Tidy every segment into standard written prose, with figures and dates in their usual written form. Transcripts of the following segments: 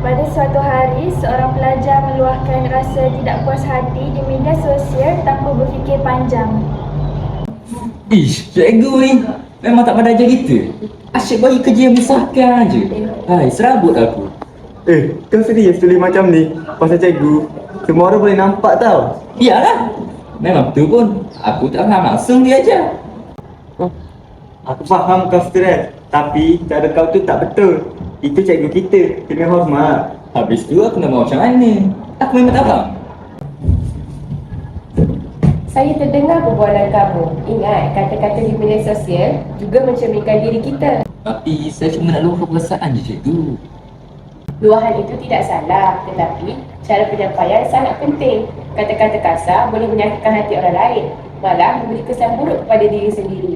Pada suatu hari, seorang pelajar meluahkan rasa tidak puas hati di media sosial tanpa berfikir panjang. Ish, cikgu ni memang tak pandai ajar kita. Asyik bagi kerja yang menyusahkan je. Hai, serabut aku. Kau serius tulis macam ni? Pasal cikgu, semua orang boleh nampak tau. Biarlah. Memang betul pun. Aku tak faham langsung dia ajar. Aku faham kau stres, tapi cara kau tu tak betul. Itu cikgu kita, kena hormat. Habis tu aku nak buat macam mana? Aku memang tak faham. Saya terdengar perbualan kamu. Ingat, kata-kata di media sosial juga mencerminkan diri kita. Tapi saya cuma nak luahkan perasaan je cikgu. Luahan itu tidak salah, tetapi cara penyampaian sangat penting. Kata-kata kasar boleh menyakitkan hati orang lain, malah memberi kesan buruk kepada diri sendiri.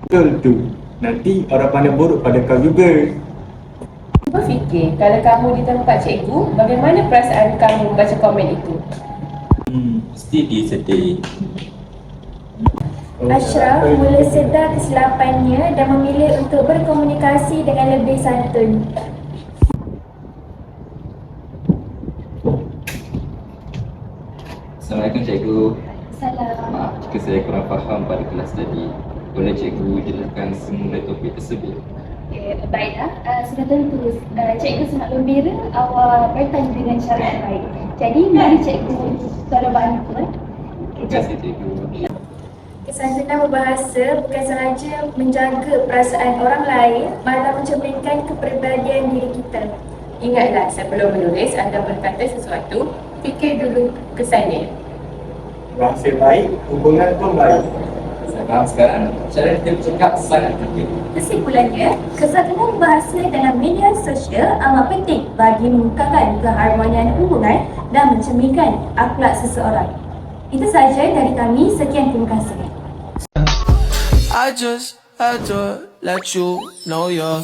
Betul tu. Nanti orang pandang buruk pada kau juga. Cuba fikir, kalau kamu di tempat cikgu, bagaimana perasaan kamu membaca komen itu? Mesti dia sedih. Ashraf mula sedar kesilapannya dan memilih untuk berkomunikasi dengan lebih santun. Assalamualaikum cikgu. Salam. Maaf jika saya kurang faham pada kelas tadi. Boleh cikgu jelaskan semula topik tersebut? Baiklah, sudah tentu cikgu sangat gembira awak bertanya dengan cara yang baik. Jadi mari cikgu cara bantu. Terima kasih cikgu. Kesantunan berbahasa bukan sahaja menjaga perasaan orang lain, malah mencerminkan kepribadian diri kita. Ingatlah, sebelum menulis atau berkata sesuatu, fikir dulu kesannya. Bahasa baik, hubungan pun baik. Saya faham sekarang. Cara kita bercakap sangat penting. Kesimpulannya, kesantunan bahasa dalam media sosial amat penting bagi mengekalkan keharmonian hubungan dan mencerminkan akhlak seseorang. Itu sahaja dari kami. Sekian, terima kasih. I just had to let you know you're